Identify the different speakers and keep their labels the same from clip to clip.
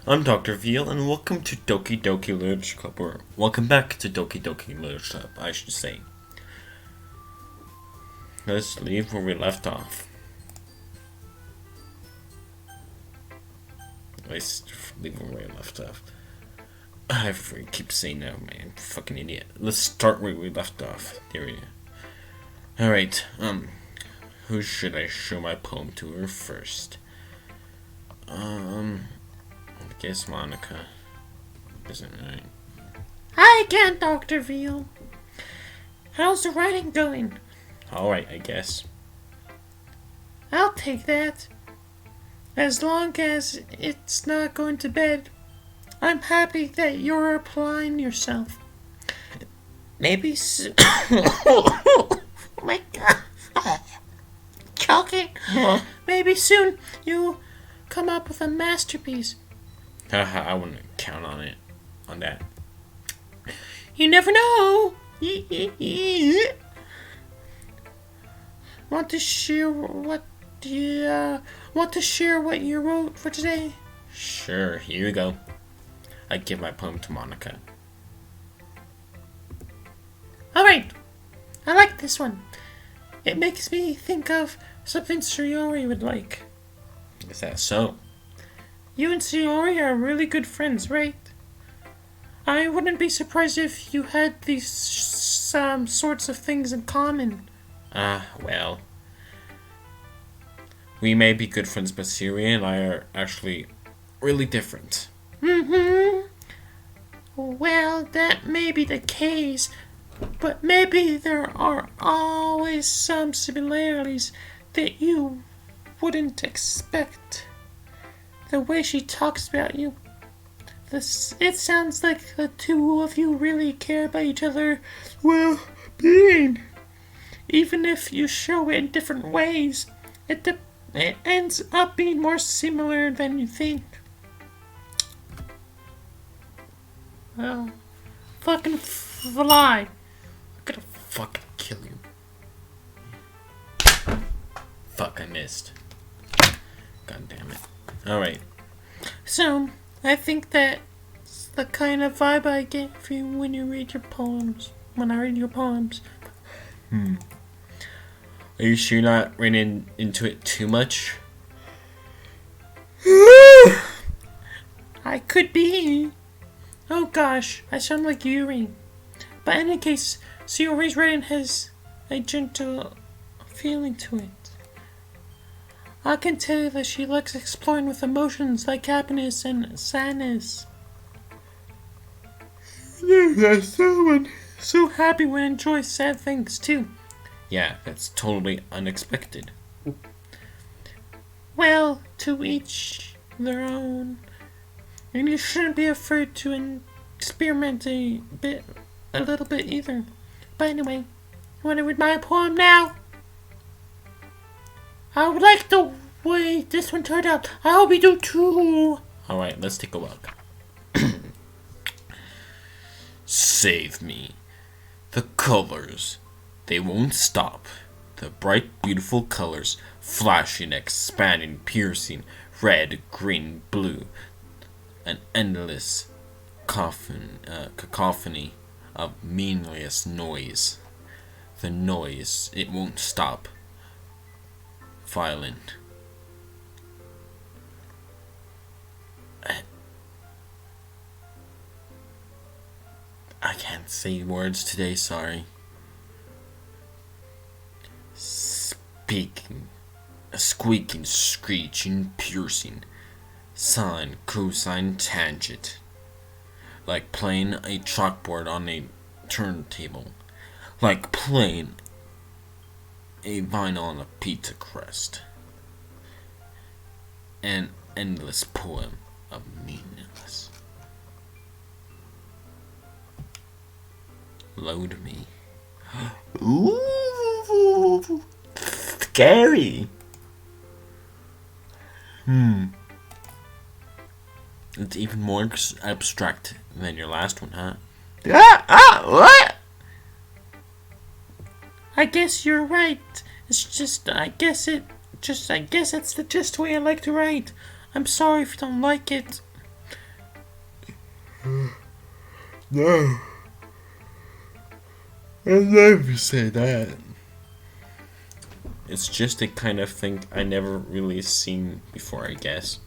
Speaker 1: I'm Dr. Veal, and welcome to Doki Doki Literature Club, or welcome back to Doki Doki Literature Club, I should say. Let's leave where we left off. Let's leave where we left off. I keep saying that, man. Fucking idiot. Let's start where we left off. There we go. Alright, who should I show my poem to her first? I guess Monica. Isn't right.
Speaker 2: Hi again, Dr. Veal. How's the writing going?
Speaker 1: Alright, I guess.
Speaker 2: I'll take that. As long as it's not going to bed, I'm happy that you're applying yourself. Maybe oh my God. Choking. Maybe soon you'll come up with a masterpiece.
Speaker 1: I wouldn't count on it. On that.
Speaker 2: You never know. Want to share what you wrote for today?
Speaker 1: Sure, here you go. I give my poem to Monica.
Speaker 2: Alright, I like this one. It makes me think of something Sayori would like.
Speaker 1: Is that so?
Speaker 2: You and Sayori are really good friends, right? I wouldn't be surprised if you had these sorts of things in common.
Speaker 1: Well. We may be good friends, but Siri and I are actually really different.
Speaker 2: Well, that may be the case, but maybe there are always some similarities that you wouldn't expect. The way she talks about you, it sounds like the two of you really care about each other's well-being. Even if you show it in different ways, it ends up being more similar than you think. Well, fucking fly.
Speaker 1: I'm gonna fucking kill you. Fuck, I missed. God damn it. Alright.
Speaker 2: So, I think that's the kind of vibe I get for you when you read your poems. When I read your poems.
Speaker 1: Are you sure you're not running into it too much?
Speaker 2: I could be. Oh gosh, I sound like Yuri. But in any case, Sayori's writing has a gentle feeling to it. I can tell that she likes exploring with emotions like happiness and sadness. There's someone so happy when enjoys sad things too.
Speaker 1: Yeah, that's totally unexpected.
Speaker 2: Well, to each their own. And you shouldn't be afraid to experiment a little bit either. But anyway, you want to read my poem now? I would like the way this one turned out. I hope you do too.
Speaker 1: Alright, let's take a look. Save me. The colors. They won't stop. The bright, beautiful colors, flashing, expanding, piercing, red, green, blue. An endless cacophony of meaningless noise. The noise, it won't stop. Violent. I can't say words today, sorry. Speaking, squeaking, screeching, piercing, sine, cosine, tangent, like playing a chalkboard on a turntable, like playing a vinyl on a pizza crust, an endless poem of meaningless. Load me. Ooh, scary. It's even more abstract than your last one, huh? What?
Speaker 2: I guess you're right. It's just, I guess it's the just way I like to write. I'm sorry if you don't like it.
Speaker 1: No. I'll never say that. It's just a kind of thing I never really seen before, I guess.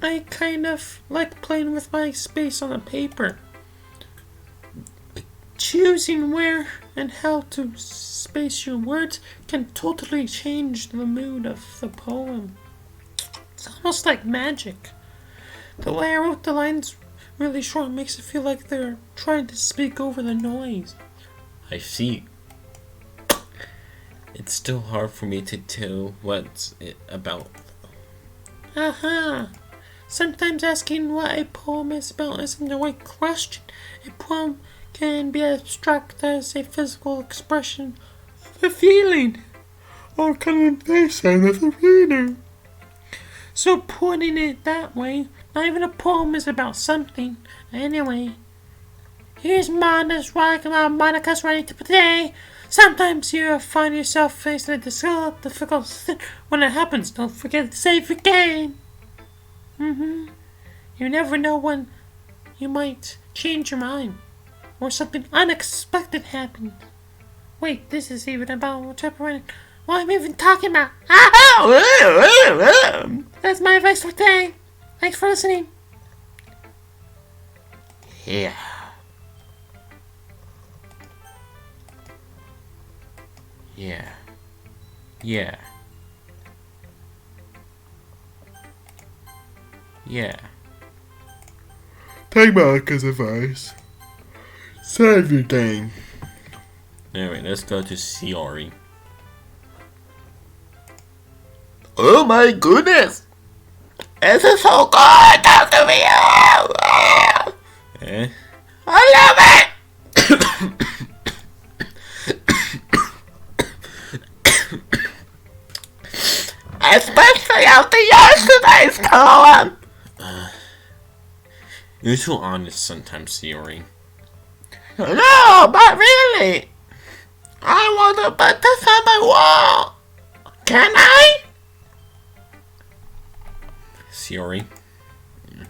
Speaker 2: I kind of like playing with my space on a paper. Choosing where and how to space your words can totally change the mood of the poem. It's almost like magic. The way I wrote the lines really short makes it feel like they're trying to speak over the noise.
Speaker 1: I see. It's still hard for me to tell what's it about.
Speaker 2: Aha! Sometimes asking what a poem is about isn't the right question. A poem can be abstract as a physical expression of a feeling or connotation of the reader. So putting it that way, not even a poem is about something. Anyway, here's Monica's writing to today. Sometimes you find yourself facing a difficult thing. When it happens, don't forget to save your game. You never know when you might change your mind or something unexpected happens. Wait, this is even about what type of writing. What am I even talking about? That's my advice for today. Thanks for listening.
Speaker 1: Yeah. Yeah. Yeah. Yeah. Take Monica's advice. Save your game. Alright, let's go to Siori.
Speaker 3: Oh my goodness! This is so good, Dr. Veal!
Speaker 1: Eh?
Speaker 3: I love it! Especially after yesterday's poem!
Speaker 1: You're too honest sometimes, Siori.
Speaker 3: No, but really! I want to put this on my wall! Can I?
Speaker 1: Siori? You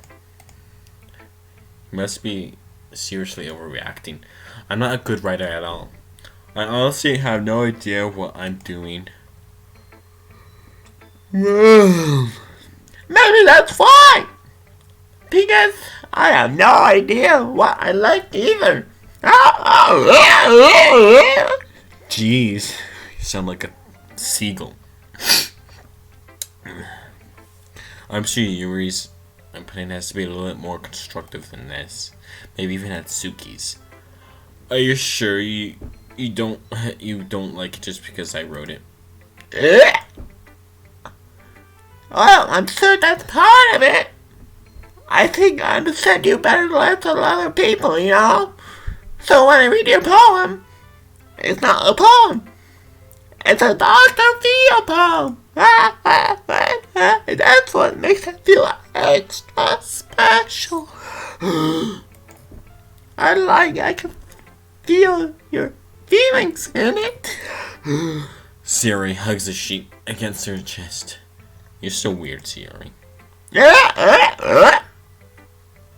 Speaker 1: must be seriously overreacting. I'm not a good writer at all. I honestly have no idea what I'm doing.
Speaker 3: Maybe that's fine! Because I have no idea what I like either.
Speaker 1: Jeez, you sound like a seagull. I'm sure Yuri's opinion has to be a little bit more constructive than this. Maybe even Atsuki's. Are you sure you don't like it just because I wrote it?
Speaker 3: Well, I'm sure that's part of it. I think I understand you better than lots of other people, you know? So when I read your poem, it's not a poem. It's a Dr. Veal poem. That's what makes it feel extra special. I can feel your feelings in it.
Speaker 1: Siori hugs the sheet against her chest. You're so weird, Siori.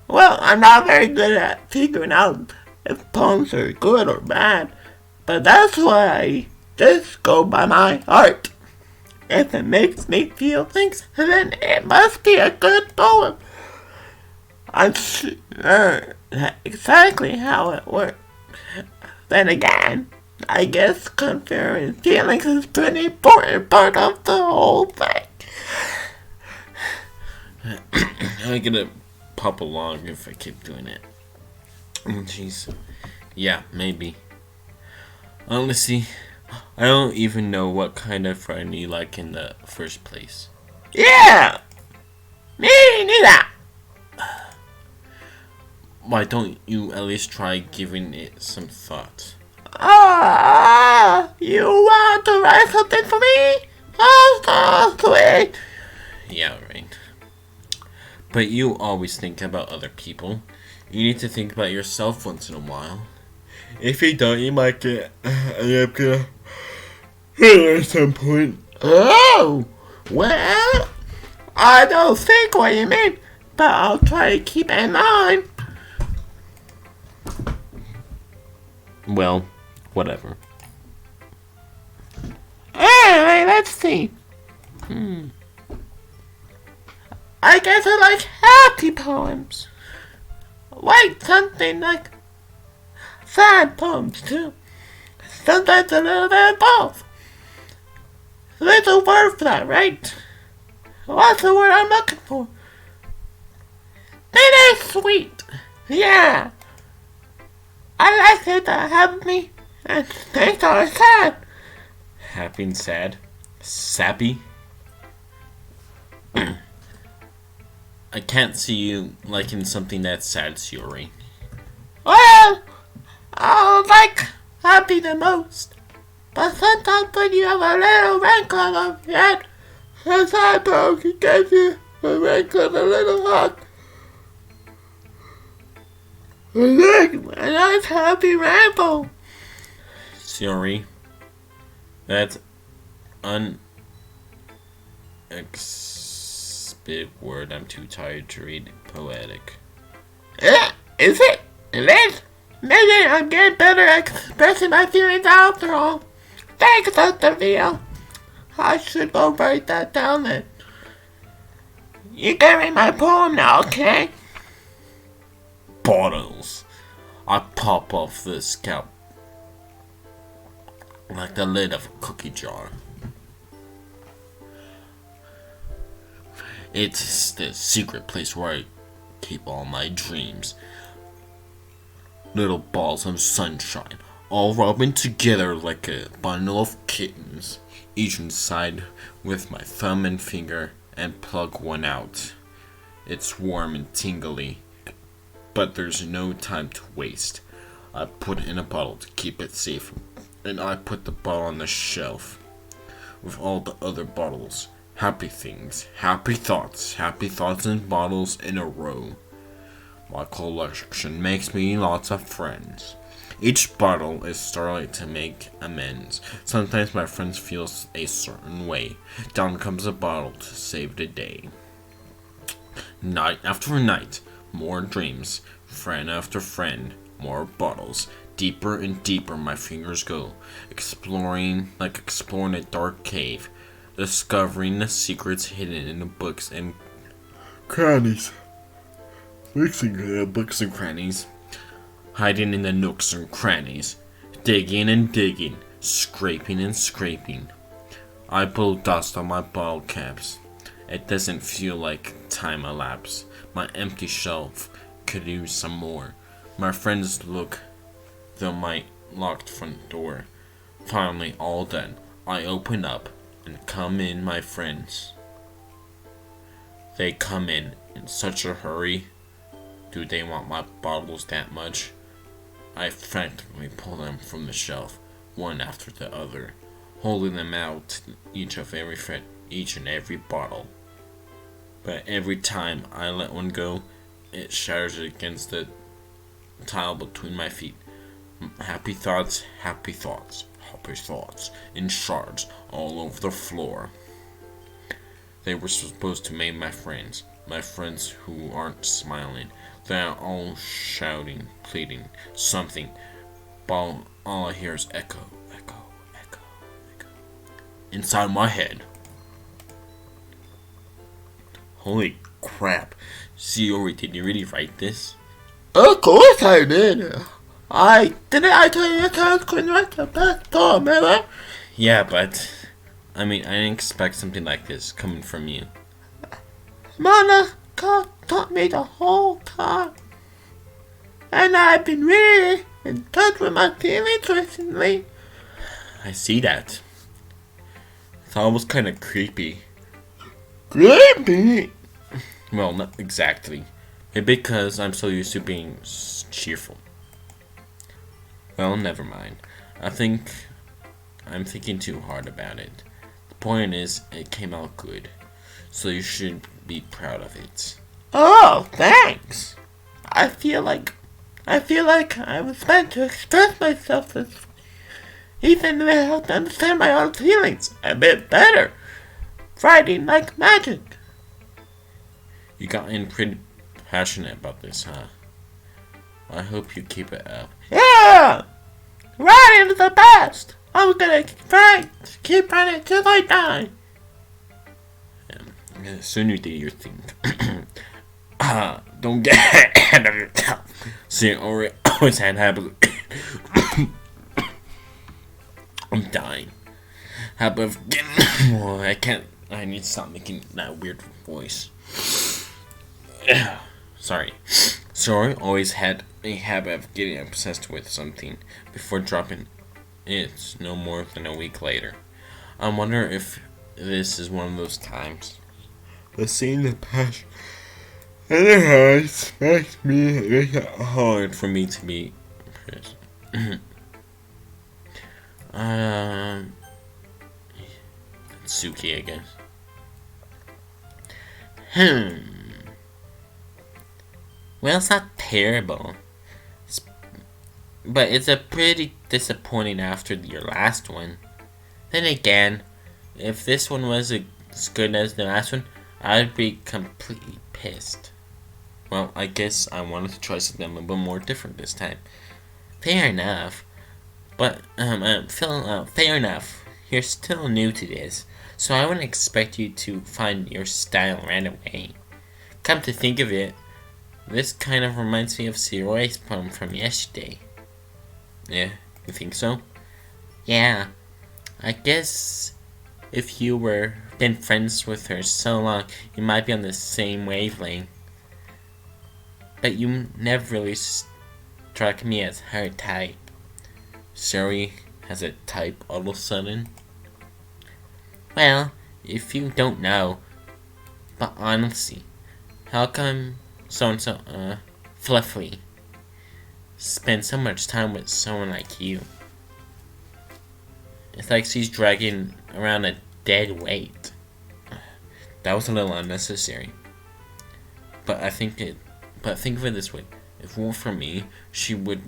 Speaker 3: Well, I'm not very good at figuring out if poems are good or bad, but that's why I just go by my heart. If it makes me feel things, then it must be a good poem. I'm sure that's exactly how it works. Then again, I guess conferring feelings is a pretty important part of the whole thing.
Speaker 1: I'm gonna pop along if I keep doing it. Jeez. Yeah, maybe. Honestly, I don't even know what kind of friend you like in the first place.
Speaker 3: Yeah! Me neither!
Speaker 1: Why don't you at least try giving it some thought?
Speaker 3: You want to write something for me? Oh, so sweet!
Speaker 1: Yeah, right. But you always think about other people. You need to think about yourself once in a while. If you don't, you might get at some point.
Speaker 3: Oh! Well, I don't think what you mean. but I'll try to keep it in mind.
Speaker 1: Well, whatever.
Speaker 3: Anyway, let's see. I guess I like happy poems. Like something like sad poems too. Sometimes a little bit of both. There's a word for that, right? What's the word I'm looking for? Bittersweet. Yeah. I like it that have me and things are sad.
Speaker 1: Happy and sad? Sappy? I can't see you liking something that's sad, Suri.
Speaker 3: Well, I like happy the most. But sometimes when you have a little wrinkle on your head, a sad dog can get you a wrinkle a little hot. Look, a nice happy rainbow.
Speaker 1: Suri, that's big word. I'm too tired to read. Poetic.
Speaker 3: Yeah, is it? It is? Maybe I'm getting better at expressing my feelings after all. Thanks, Dr. Veal. I should go write that down then. You can read my poem now, okay?
Speaker 1: Bottles. I pop off the scalp like the lid of a cookie jar. It's the secret place where I keep all my dreams. Little balls of sunshine, all rubbing together like a bundle of kittens, each inside with my thumb and finger, and plug one out. It's warm and tingly, but there's no time to waste. I put it in a bottle to keep it safe, and I put the bottle on the shelf with all the other bottles. Happy things, happy thoughts in bottles in a row. My collection makes me lots of friends. Each bottle is starlight to make amends. Sometimes my friends feel a certain way. Down comes a bottle to save the day. Night after night, more dreams. Friend after friend, more bottles. Deeper and deeper my fingers go. Exploring like exploring a dark cave. Discovering the secrets hidden in the books and crannies. Mixing books and crannies. Hiding in the nooks and crannies. Digging and digging. Scraping and scraping. I blow dust on my bottle caps. It doesn't feel like time elapsed. My empty shelf could use some more. My friends look through my locked front door. Finally, all done. I open up and come in, my friends. They come in such a hurry. Do they want my bottles that much? I frantically pull them from the shelf, one after the other, holding them out each and every bottle. But every time I let one go, it shatters against the tile between my feet. Happy thoughts, happy thoughts, happy thoughts, in shards all over the floor. They were supposed to make my friends who aren't smiling. They're all shouting, pleading, something. But all I hear is echo, echo, echo, echo. Inside my head. Holy crap. Siori, did you really write this?
Speaker 3: Of course I did. I tell you that I was going to write the best poem ever?
Speaker 1: Yeah, but I didn't expect something like this coming from you.
Speaker 3: Mana taught me the whole time. And I've been really in touch with my feelings recently.
Speaker 1: I see that. Thought it was kind of creepy.
Speaker 3: Creepy?
Speaker 1: Well, not exactly. Because I'm so used to being cheerful. Well, never mind. I'm thinking too hard about it. The point is, it came out good. So you should be proud of it.
Speaker 3: Oh, thanks. I feel like I was meant to express myself this way. Even though I have to understand my own feelings a bit better. Writing like magic.
Speaker 1: You got in pretty passionate about this, huh? I hope you keep it up.
Speaker 3: Yeah! Right into the past! I'm gonna try to keep running till I die.
Speaker 1: Soon you do your thing. Don't get ahead of yourself. See, always had habit. I'm dying. Habit of getting. Oh, I can't. I need to stop making that weird voice. Sorry. Sorry, always had a habit of getting obsessed with something before dropping it no more than a week later. I wonder if this is one of those times. But seeing the passion in their eyes makes it hard for me to be Suki, I guess. Well, it's not terrible. But it's a pretty disappointing after your last one. Then again, if this one was as good as the last one, I'd be completely pissed. Well, I guess I wanted to try something a little bit more different this time. Fair enough. But, fair enough. You're still new to this, so I wouldn't expect you to find your style right away. Come to think of it, this kind of reminds me of Siroi's poem from yesterday. Yeah, you think so? Yeah. I guess if you were been friends with her so long, you might be on the same wavelength. But you never really struck me as her type. Siri has a type all of a sudden. Well, if you don't know, but honestly, how come so-and-so, Fluffy, spend so much time with someone like you? It's like she's dragging around a dead weight. That was a little unnecessary. But think of it this way. If it weren't for me, she would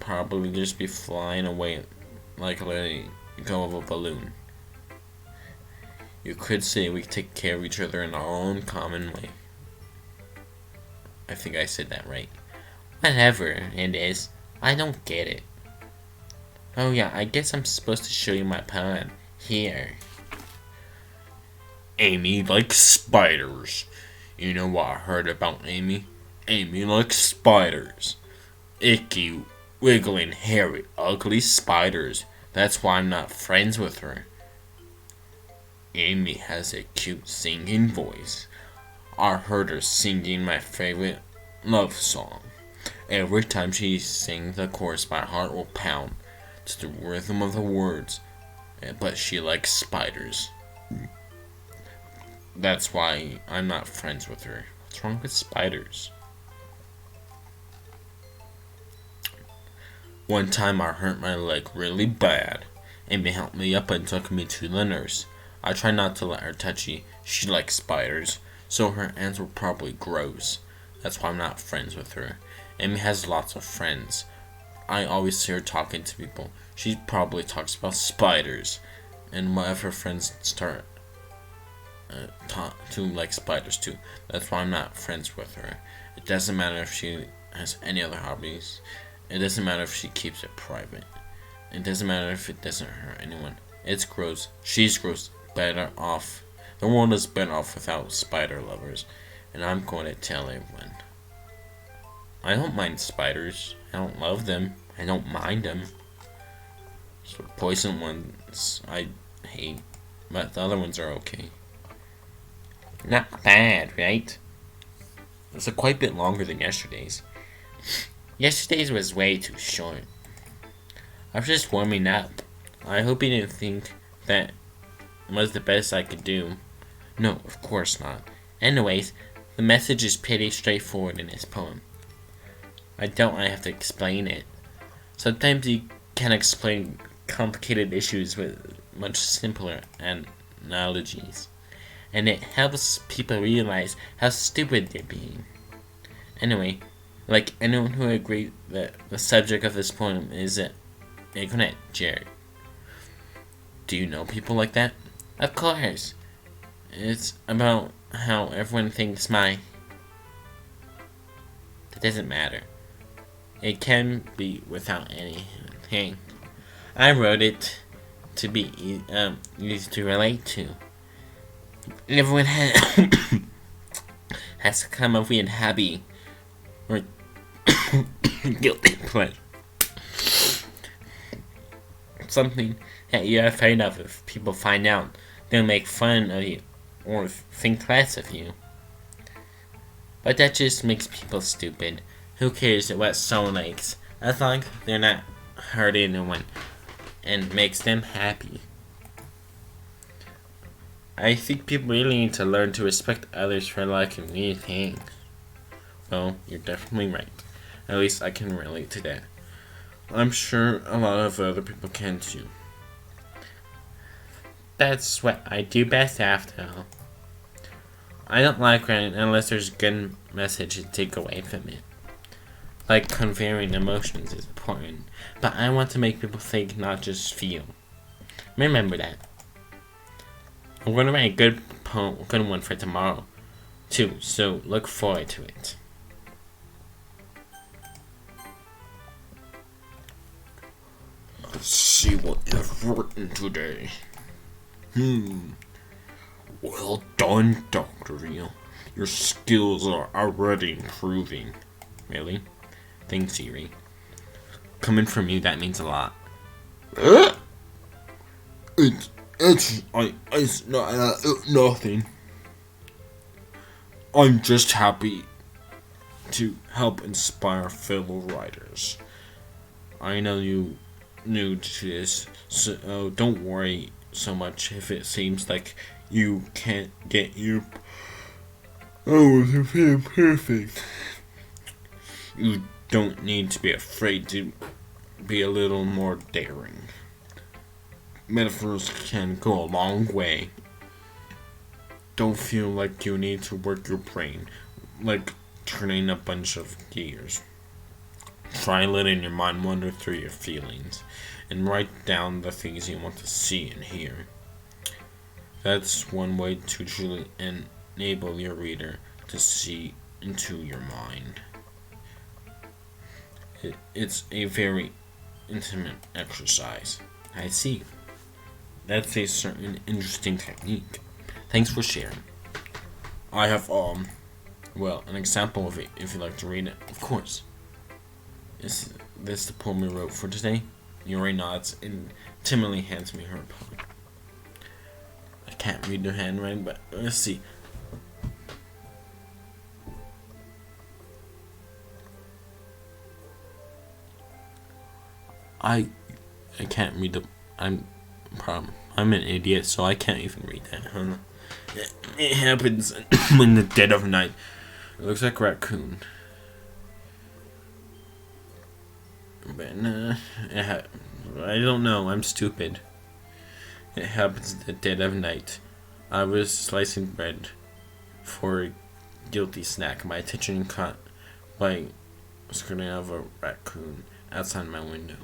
Speaker 1: probably just be flying away like letting go of a balloon. You could say we take care of each other in our own common way. I think I said that right. Whatever it is, I don't get it. Oh yeah, I guess I'm supposed to show you my poem. Here. Amy likes spiders. You know what I heard about Amy? Amy likes spiders. Icky, wiggling, hairy, ugly spiders. That's why I'm not friends with her. Amy has a cute singing voice. I heard her singing my favorite love song. Every time she sings the chorus, my heart will pound to the rhythm of the words. But she likes spiders. That's why I'm not friends with her. What's wrong with spiders? One time I hurt my leg really bad. Amy helped me up and took me to the nurse. I tried not to let her touch me. She likes spiders, so her hands were probably gross. That's why I'm not friends with her. Amy has lots of friends. I always see her talking to people. She probably talks about spiders. And one of her friends start to like spiders too. That's why I'm not friends with her. It doesn't matter if she has any other hobbies. It doesn't matter if she keeps it private. It doesn't matter if it doesn't hurt anyone. It's gross. She's gross. Better off. The world is better off without spider lovers. And I'm going to tell everyone. I don't mind spiders. I don't love them. I don't mind them. So poison ones I hate. But the other ones are okay. Not bad, right? It's quite a bit longer than yesterday's. Yesterday's was way too short. I was just warming up. I hope you didn't think that was the best I could do. No, of course not. Anyways, the message is pretty straightforward in this poem. I have to explain it. Sometimes you can explain complicated issues with much simpler analogies. And it helps people realize how stupid they're being. Anyway, like anyone who agreed that the subject of this poem is an ignorant jerk. Do you know people like that? Of course. It's about how everyone thinks my... That doesn't matter. It can be without anything. I wrote it to be easy to relate to. Everyone has to come up with a hobby or guilty pleasure. Something that you're afraid of if people find out. They'll make fun of you or think less of you. But that just makes people stupid. Who cares what someone likes, as long as they're not hurting anyone and makes them happy. I think people really need to learn to respect others for liking new things. Well, you're definitely right. At least I can relate to that. I'm sure a lot of other people can too. That's what I do best after all. I don't like writing unless there's a good message to take away from it. Like conveying emotions is important, but I want to make people think, not just feel. Remember that. I'm going to write a good one for tomorrow, too, so look forward to it. Let's see what you've written today. Well done, Dr. Veal. Your skills are already improving. Really? Thanks, Siri. Coming from you, that means a lot. It's nothing. I'm just happy to help inspire fellow writers. I know you new to this, so don't worry so much if it seems like you can't get your... Oh, it's perfect. You don't need to be afraid to be a little more daring. Metaphors can go a long way. Don't feel like you need to work your brain, like turning a bunch of gears. Try letting your mind wander through your feelings, and write down the things you want to see and hear. That's one way to truly enable your reader to see into your mind. It's a very intimate exercise. I see. That's a certain interesting technique. Thanks for sharing. I have, well, an example of it if you'd like to read it. Of course. Is this the poem we wrote for today? Yuri nods and timidly hands me her poem. I can't read her handwriting, but let's see. I can't read the... I'm an idiot, so I can't even read that. Huh? It happens in the dead of night. It looks like a raccoon. But I don't know. I'm stupid. It happens in the dead of night. I was slicing bread for a guilty snack. My attention caught by screaming of a raccoon outside my window.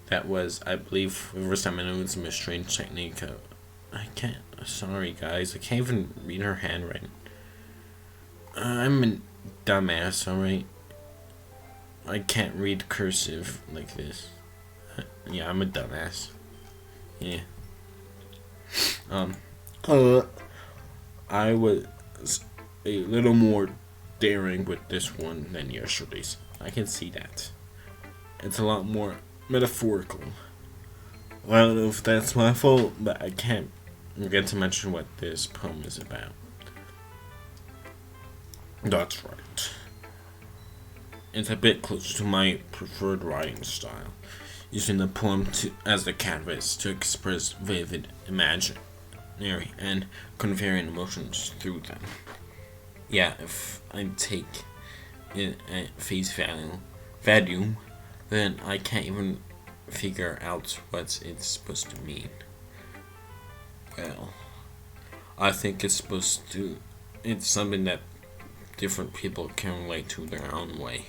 Speaker 1: That was, I believe, the first time I knew it was a strange technique. I can't. Sorry, guys. I can't even read her handwriting. I'm a dumbass, alright? I can't read cursive like this. Yeah, I'm a dumbass. Yeah. I was a little more daring with this one than yesterday's. I can see that. It's a lot more metaphorical. I don't know if that's my fault, but I can't get to mention what this poem is about. That's right. It's a bit closer to my preferred writing style, using the poem as the canvas to express vivid, imaginary, and conveying emotions through them. Yeah, if I take it at face value, then I can't even figure out what it's supposed to mean. Well, I think it's something that different people can relate to their own way.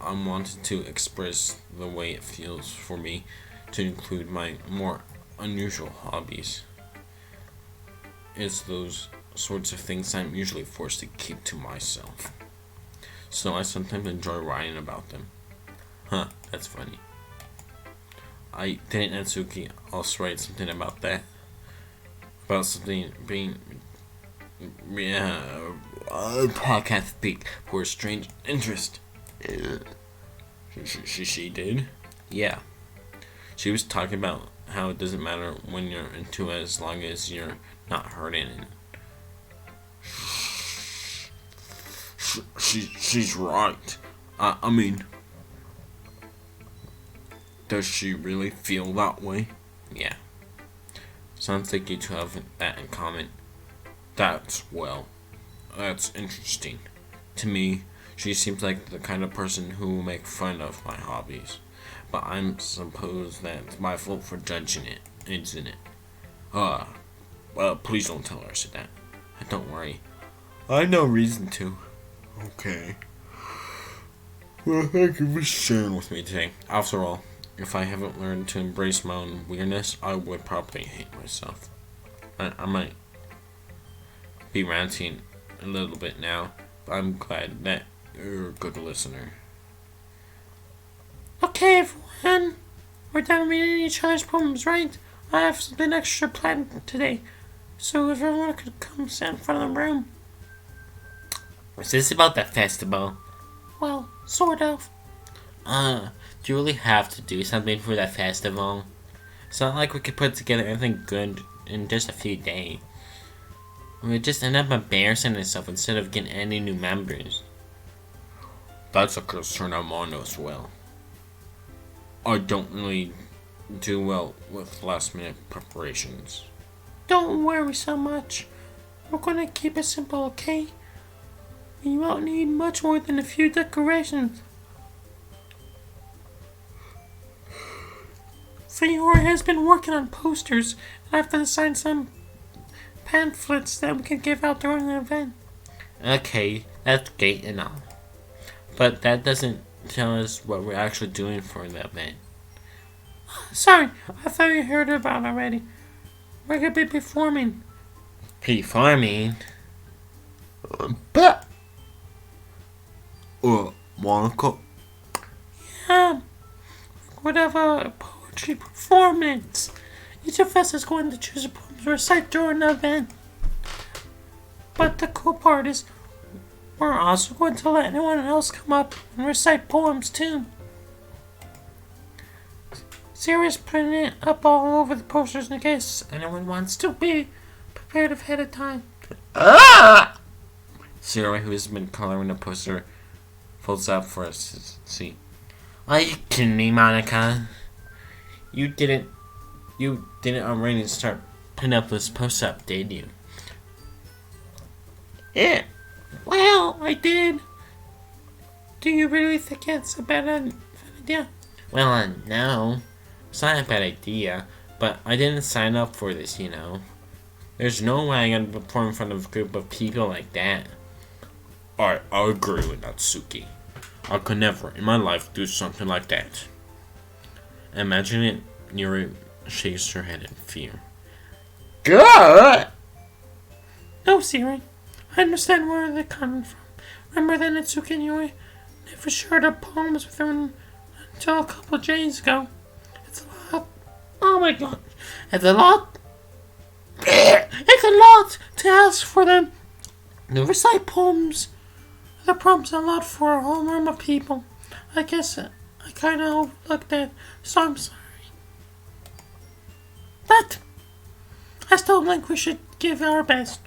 Speaker 1: I wanted to express the way it feels for me to include my more unusual hobbies. It's those sorts of things I'm usually forced to keep to myself. So I sometimes enjoy writing about them. Huh, that's funny. I didn't Natsuki also write something about that? About something being podcast speak for a strange interest. She did? Yeah. She was talking about how it doesn't matter when you're into it as long as you're not hurting it. She's right. I mean, does she really feel that way? Yeah. Sounds like you two have that in common. That's interesting. To me, she seems like the kind of person who will make fun of my hobbies. But I suppose that's my fault for judging it, isn't it? Well, please don't tell her I said that. Don't worry. I have no reason to. Okay. Well, thank you for sharing with me today. After all, if I haven't learned to embrace my own weirdness, I would probably hate myself. I might be ranting a little bit now, but I'm glad that you're a good listener.
Speaker 2: Okay, everyone. We're done reading each other's poems, right? I have something extra planned today. So if everyone could come sit in front of the room.
Speaker 1: Is this about the festival?
Speaker 2: Well, sort of.
Speaker 1: Do you really have to do something for that festival? It's not like we could put together anything good in just a few days. We would just end up embarrassing ourselves instead of getting any new members. That's a concern I'm on as well. I don't really do well with last minute preparations.
Speaker 2: Don't worry so much. We're gonna keep it simple, okay? We won't need much more than a few decorations. Veal has been working on posters, and I've designed some pamphlets that we can give out during the event.
Speaker 1: Okay, that's great and all. But that doesn't tell us what we're actually doing for the event.
Speaker 2: Sorry, I thought you heard about it already. We're gonna be performing.
Speaker 1: Performing? Monica?
Speaker 2: Yeah, we'd have a poetry performance. Each of us is going to choose a poem to recite during the event. But the cool part is, we're also going to let anyone else come up and recite poems too. Sarah's putting it up all over the posters in case anyone wants to be prepared ahead of time.
Speaker 1: Sarah, who has been coloring the poster, folds up for us to see. Are you kidding me, Monica? You didn't already start putting up this post up, did you?
Speaker 2: Yeah. Well, I did. Do you really think it's a bad idea?
Speaker 1: Well, no. It's not a bad idea, but I didn't sign up for this, you know. There's no way I'm gonna perform in front of a group of people like that. I agree with Natsuki. I could never in my life do something like that. Imagine it, Yuri shakes her head in fear.
Speaker 3: Good.
Speaker 2: No, Siri. I understand where they're coming from. Remember that Natsuki and Yuri never shared our poems with them until a couple of days ago. It's a lot. Oh my god. It's a lot. It's a lot to ask for them to recite poems. The prompt's a lot for a whole room of people. I guess I kind of overlooked that, so I'm sorry. But I still think we should give our best.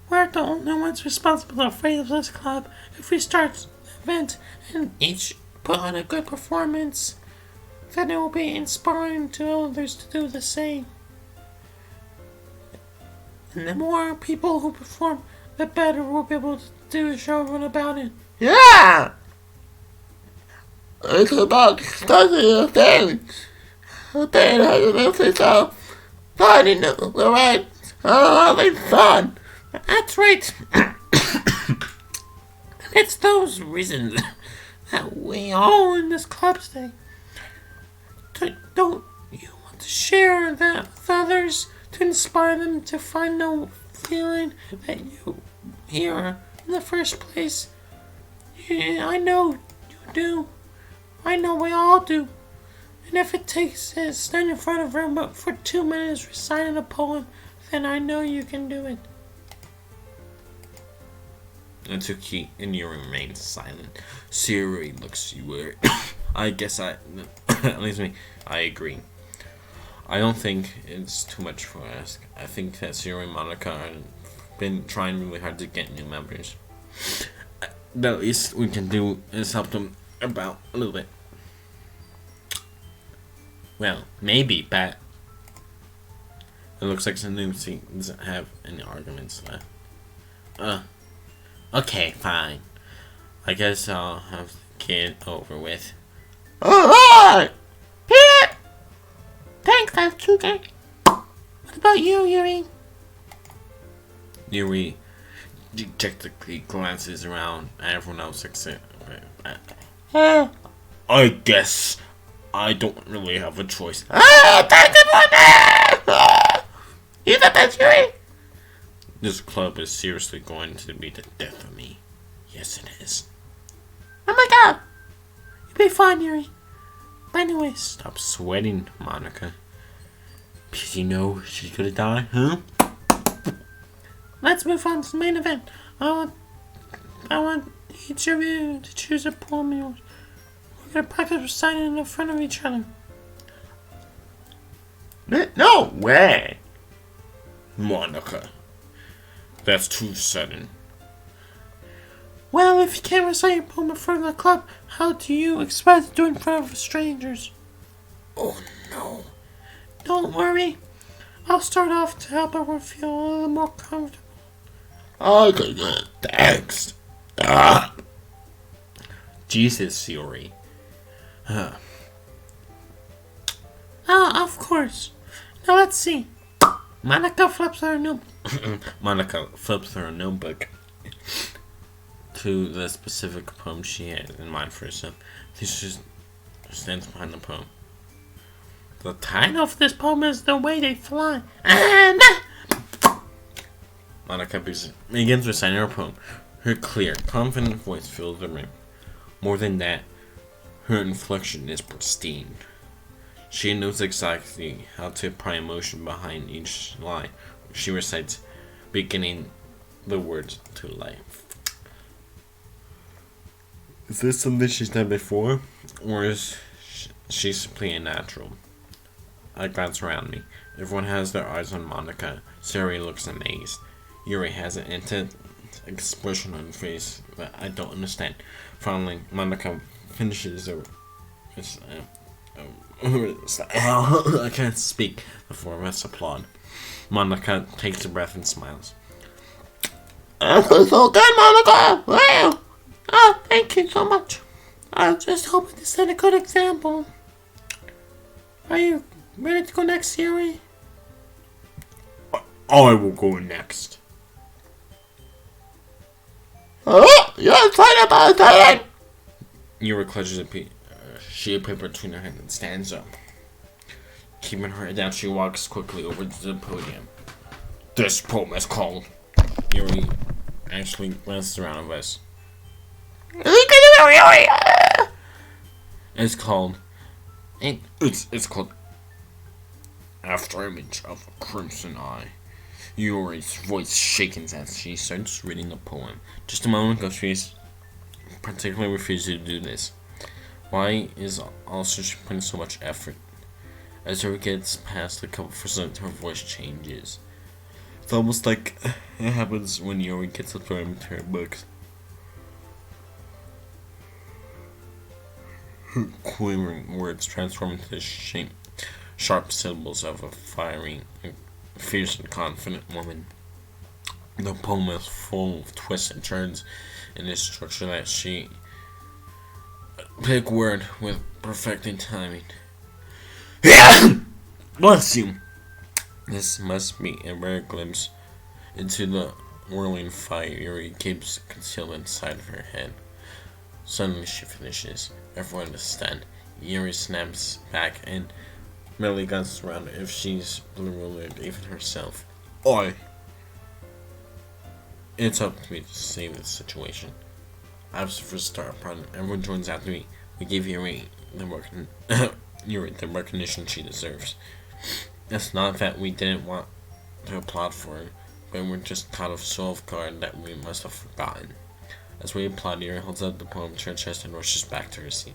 Speaker 2: We're the only ones responsible for this club. If we start the event and each put on a good performance, then it will be inspiring to others to do the same. And the more people who perform, the better we'll be able to do a show everyone about it.
Speaker 3: Yeah. It's about starting a thing. A thing has a message of finding the right, having fun.
Speaker 2: That's right. It's those reasons that we all in this club stay. Don't you want to share that with others to inspire them to find the feeling that you here in the first place. Yeah, I know you do. I know we all do. And if it takes stand in front of her for 2 minutes reciting a poem, then I know you can do it.
Speaker 1: Natsuki and Yuri remain silent. Sayori looks you weird. I guess at least me, I agree. I don't think it's too much for us. I think that Sayori and Monica have been trying really hard to get new members. The least we can do is help them about a little bit. Well, maybe, but it looks like the new team doesn't have any arguments left. Okay, fine. I guess I'll have to get it over with.
Speaker 3: Alright! Peter! Thanks, Natsuki. What about you, Yuri?
Speaker 1: Yuri dejectedly glances around at everyone else except... I guess I don't really have a choice.
Speaker 3: Thank you for that! You're the best, Yuri!
Speaker 1: This club is seriously going to be the death of me. Yes, it is.
Speaker 3: Oh my god!
Speaker 2: You'll be fine, Yuri. But anyways,
Speaker 1: Stop sweating, Monica. Because you know she's gonna die, huh?
Speaker 2: let's move on to the main event. I want each of you to choose a poem of yours. We're gonna practice reciting in front of each other.
Speaker 3: No way!
Speaker 1: Monica. That's too sudden.
Speaker 2: Well, if you can't recite your poem in front of the club, how do you expect to do it in front of strangers?
Speaker 1: Oh no.
Speaker 2: Don't worry. I'll start off to help everyone feel a little more comfortable.
Speaker 3: Okay, good. Thanks.
Speaker 1: Jesus, Yuri.
Speaker 2: Of course. Now let's see. Monica flips her notebook.
Speaker 1: Monica flips her notebook to the specific poem she had in mind for herself. She stands behind the poem.
Speaker 2: The title of this poem is The Way They Fly.
Speaker 3: And
Speaker 1: Monica begins reciting her poem. Her clear, confident voice fills the room. More than that, her inflection is pristine. She knows exactly how to apply emotion behind each line. She recites, beginning the words to life. Is this something she's done before, or is she simply a natural? I glance around me. Everyone has their eyes on Monica. Sayori looks amazed. Yuri has an intense expression on her face that I don't understand. Finally, Monica finishes her. I can't speak. The four of us applaud. Monica takes a breath and smiles.
Speaker 3: that was so good, Monica! Wow! Oh, thank you so much.
Speaker 2: I was just hoping to set a good example. Are you ready to go next, Yuri?
Speaker 1: I will go next.
Speaker 3: Oh, you're excited about that?
Speaker 1: Yuri clutches a sheet of paper between her hands and stands up. Keeping her head down, she walks quickly over to the podium. This poem is called... Yuri actually glances around at us. It's called... It's called... After Image of a Crimson Eye. Yuri's voice shakens as she starts reading the poem. Just a moment ago, she's particularly refusing to do this. Why is also she putting so much effort? As her gets past a couple percent, her voice changes. It's almost like it happens when Yuri gets to throw into her books. Her quivering words transform into the sharp syllables of a fiery, fierce and confident woman. The poem is full of twists and turns in its structure that she pick word with perfecting timing. Bless you! This must be a rare glimpse into the whirling fire Yuri keeps concealed inside of her head. Suddenly she finishes. Everyone is stunned. Yuri snaps back and merely glances around if she's bewildered even herself. It's up to me to save the situation. I was the first star upon everyone joins after me. We give Yuri Yuri the recognition she deserves. It's not that we didn't want to applaud for her, but we're just caught off guard that we must have forgotten. As we applaud, Yuri holds out the poem to her chest and rushes back to her seat.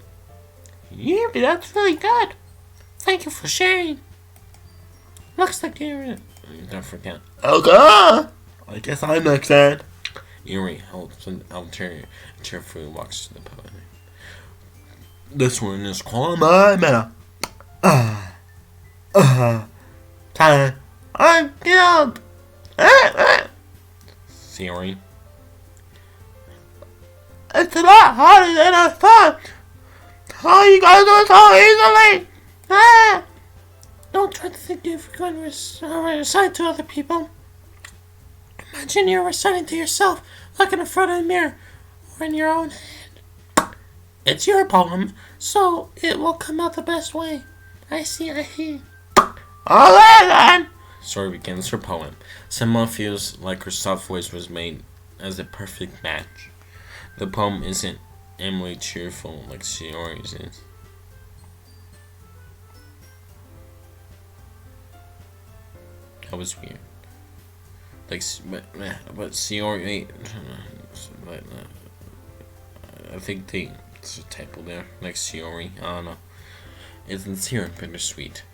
Speaker 2: Yuri, that's really good. Thank you for sharing. Looks like you're...
Speaker 1: Don't forget.
Speaker 3: Okay. I guess I'm next then.
Speaker 1: Yuri helps out cheerfully walks to the poem. This one is called
Speaker 3: My mana. Time. I'm killed.
Speaker 1: Theory.
Speaker 3: It's a lot harder than I thought. How you guys do it so easily?
Speaker 2: Don't try to think you're going to recite to other people. Imagine you're reciting to yourself, looking in front of the mirror, or in your own head. It's your poem, so it will come out the best way. I see.
Speaker 3: Alright then.
Speaker 1: Story begins her poem. Someone feels like her soft voice was made as a perfect match. The poem isn't Emily cheerful like Shiori's is. That was weird. Like, but Shiori, I think there's a typo there. Like Shiori, I don't know. It's sincere and bittersweet.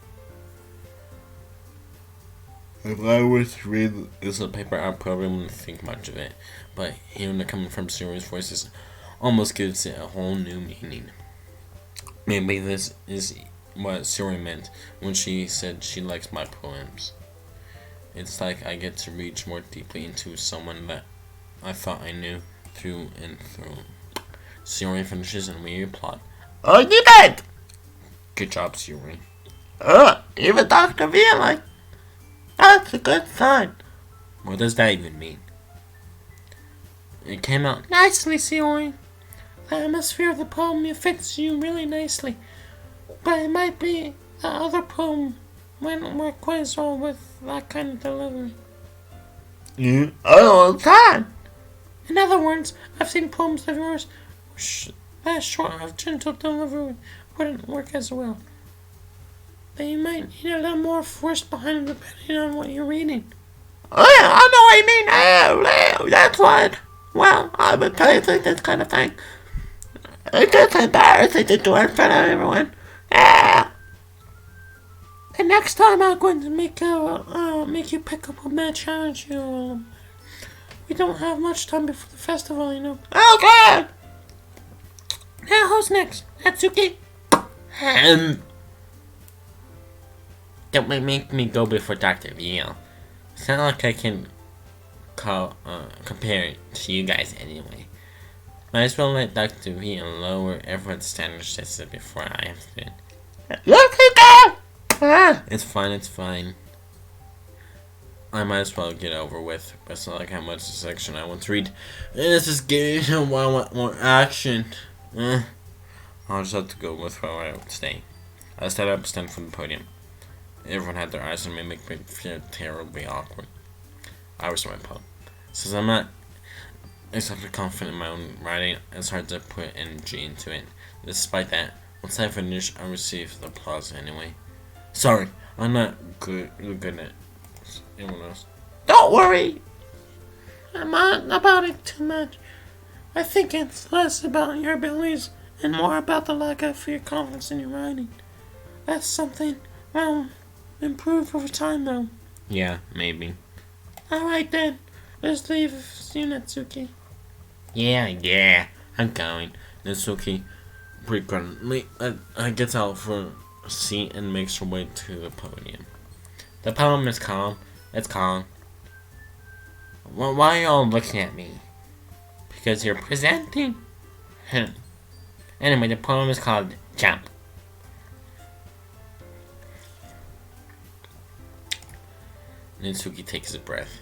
Speaker 1: If I was to read this paper, I probably wouldn't think much of it. But hearing it coming from Shiori's voices almost gives it a whole new meaning. Maybe this is what Shiori meant when she said she likes my poems. It's like I get to reach more deeply into someone that I thought I knew through and through. Shiori finishes and we applaud.
Speaker 3: I did it!
Speaker 1: Good job, Shiori.
Speaker 3: Even Dr. Veal like. That's a good sign.
Speaker 1: What does that even mean? It came out
Speaker 2: Nicely, Shiori. The atmosphere of the poem fits you really nicely. But it might be the other poem wouldn't work quite as well with that kind of delivery.
Speaker 3: Time.
Speaker 2: In other words, I've seen poems of yours that short of gentle delivery wouldn't work as well. They might need a little more force behind it depending on what you're reading.
Speaker 3: Oh, yeah, I know what you mean. That's what. Well, I've been facing this kind of thing. It's just embarrassing to do it in front of everyone.
Speaker 2: And next time I'm going to make you pick up a mad challenge. We don't have much time before the festival, you know.
Speaker 3: Okay.
Speaker 2: Now who's next? Natsuki?
Speaker 1: Don't make me go before Dr. Veal. It's not like I can compare it to you guys anyway. Might as well let Dr. Veal lower everyone's standards just before I have to.
Speaker 3: Yes, you can.
Speaker 1: It's fine. I might as well get over with. But it's not like how much section I want to read. This is getting I want more action. I'll just have to go with where I would stay. I stood up, stand from the podium. Everyone had their eyes on me, make me feel terribly awkward. I was my poem. Since I'm not exactly confident in my own writing, it's hard to put energy into it. Despite that, once I finish, I receive the applause anyway. Sorry, I'm not good at anyone else.
Speaker 3: Don't worry.
Speaker 2: I'm not about it too much. I think it's less about your abilities and more about the lack of your confidence in your writing. That's something I'll improve over time, though.
Speaker 1: Yeah, maybe.
Speaker 2: Alright then, let's leave you, Natsuki.
Speaker 1: Yeah, I'm going. Natsuki frequently gets out for a seat and makes her way to the podium. The poem is calm. It's calm. Well, why are you all looking at me? Because you're presenting. Anyway, the poem is called Jump. Natsuki takes a breath.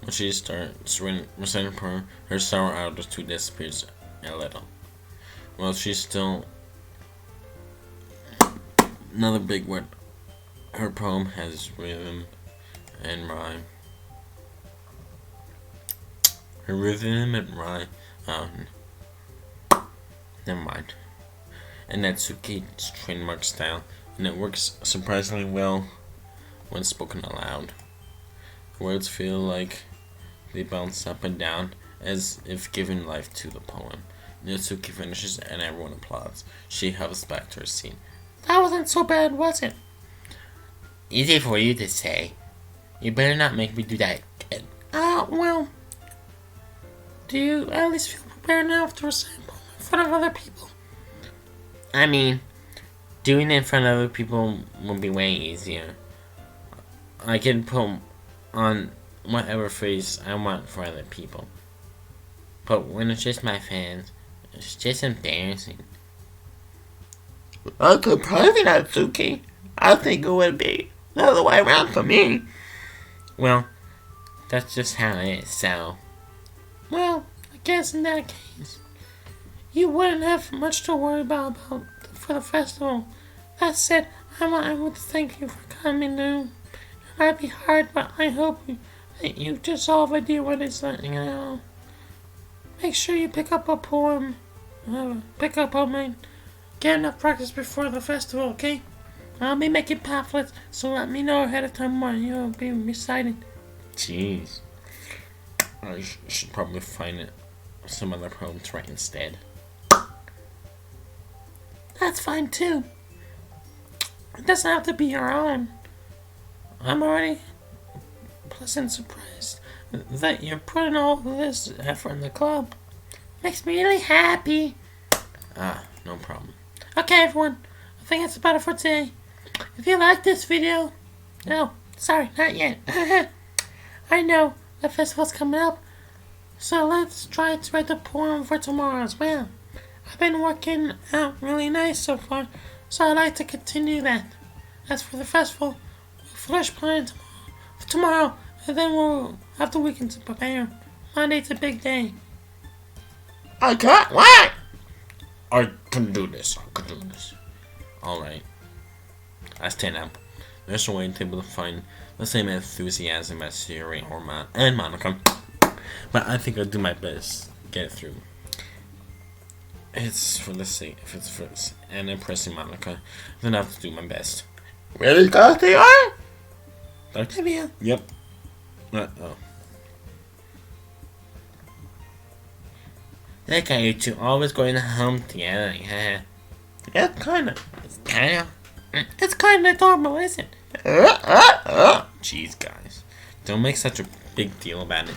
Speaker 1: When she starts reciting her sour attitude disappears a little. Well, she's still another big word. Her poem has rhythm and rhyme. her rhythm and rhyme. Never mind. And Natsuki's trademark style, and it works surprisingly well when spoken aloud. Words feel like they bounce up and down as if giving life to the poem. Natsuki finishes and everyone applauds. She hops back to her seat.
Speaker 2: That wasn't so bad, was it?
Speaker 3: Easy for you to say. You better not make me do that again.
Speaker 2: Well, do you at least feel prepared enough to recite a poem in front of other people?
Speaker 3: I mean, doing it in front of other people will be way easier. I can put on whatever phrase I want for other people. But when it's just my fans, it's just embarrassing.
Speaker 2: That's surprising, Natsuki. I think it would be the other way around for me.
Speaker 3: Well, that's just how it is, so...
Speaker 2: Well, I guess in that case, you wouldn't have much to worry about for the festival. That said, I want to thank you for coming in. It might be hard, but I hope that you just have an idea what it's like, Make sure you pick up a poem. Get enough practice before the festival, okay? I'll be making pamphlets, so let me know ahead of time when you'll be reciting.
Speaker 1: Jeez. I should probably find some other poem to write instead.
Speaker 2: That's fine too. It doesn't have to be your own. I'm already pleasant surprised that you're putting all this effort in the club. Makes me really happy.
Speaker 1: No problem.
Speaker 2: Okay, everyone. I think that's about it for today. If you like this video... No, sorry, not yet. I know the festival's coming up, so let's try to write the poem for tomorrow as well. I've been working out really nice so far, so I'd like to continue that. As for the festival, we'll finish planning tomorrow, and then we'll have the weekend to prepare. Monday's a big day.
Speaker 3: I can't wait!
Speaker 1: I can do this. Alright. I stand up. There's a way to be able to find the same enthusiasm as Siri and Monica. But I think I'll do my best to get it through. It's for the sake, if it's for and impressing Monica, then I have to do my best.
Speaker 3: Really, Dr. R?
Speaker 1: Dr. Veal? Yep.
Speaker 3: Look at you two always going home together, yeah.
Speaker 2: Yeah, kinda.
Speaker 3: It's kinda.
Speaker 2: It's kinda adorable, isn't it?
Speaker 1: Jeez, guys. Don't make such a big deal about it.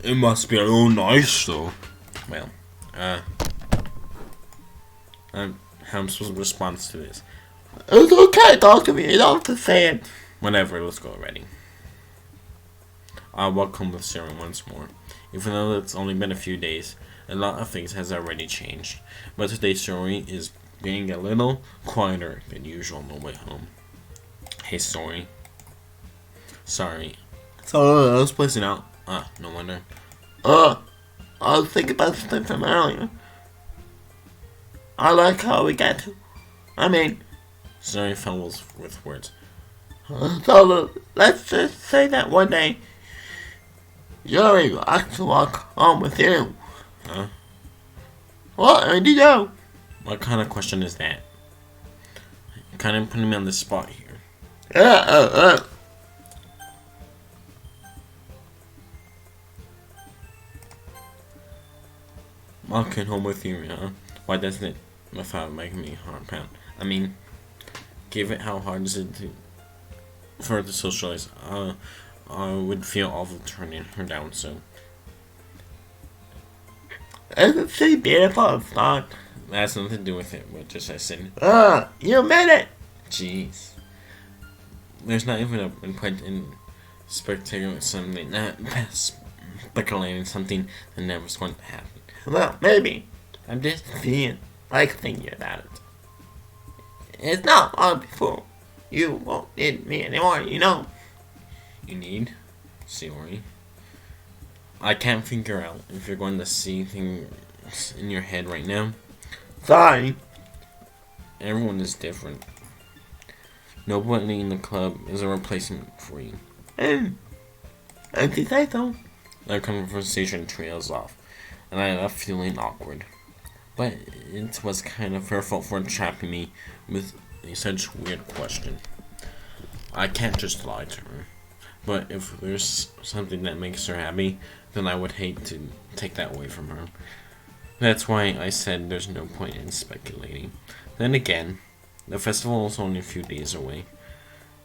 Speaker 1: It must be real nice, though. Well, how am I supposed to respond to this?
Speaker 2: It's okay, talk to me. You don't have to say it.
Speaker 1: Whatever, let's go already. I welcome the Siri once more. Even though it's only been a few days, a lot of things has already changed. But today's story is being a little quieter than usual on the way home. Hey, sorry. So, let's place it out. No wonder.
Speaker 2: I was thinking about something from earlier. I like how we got to.
Speaker 1: Sorry, fumbles with words.
Speaker 2: So, let's just say that one day, Yuri likes to walk home with you.
Speaker 1: Huh?
Speaker 2: What did you do?
Speaker 1: What kind of question is that? You're kind of putting me on the spot here. Walking home with you, huh? Why doesn't it, without making me heart pound? Given how hard is it for her to socialize, I would feel awful turning her down, so.
Speaker 2: Isn't she beautiful? It's not.
Speaker 1: That has nothing to do with it, but just I said.
Speaker 2: You made it!
Speaker 1: Jeez. There's not even a point in speculating something that never's going to happen.
Speaker 2: Well, maybe.
Speaker 1: I'm just
Speaker 2: thinking about it. It's not long before you won't need me anymore, you know.
Speaker 1: You need? Siri. I can't figure out if you're going to see things in your head right now.
Speaker 2: Sorry.
Speaker 1: Everyone is different. Nobody in the club is a replacement for you.
Speaker 3: If you say so.
Speaker 1: The conversation trails off, and I left feeling awkward. But it was kind of her fault for trapping me with such weird question. I can't just lie to her. But if there's something that makes her happy, then I would hate to take that away from her. That's why I said there's no point in speculating. Then again, the festival is only a few days away.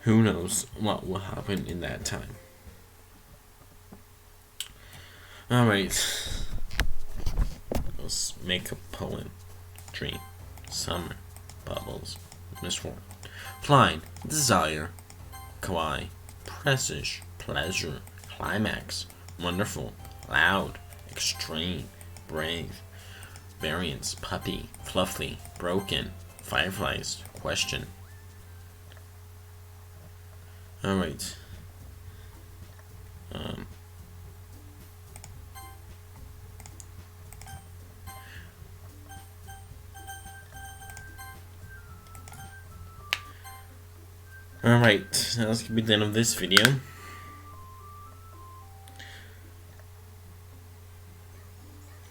Speaker 1: Who knows what will happen in that time. Alright. Let's make a poem. Dream. Summer. Bubbles. Misfortune. Flying. Desire. Kawaii. Precious. Pleasure. Climax. Wonderful. Loud. Extreme. Brave. Variance. Puppy. Fluffy. Broken. Fireflies. Question. Alright. Alright, that's gonna be the end of this video.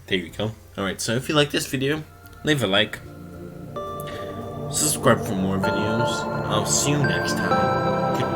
Speaker 1: There you go. Alright, so if you like this video, leave a like. Subscribe for more videos. I'll see you next time. Goodbye.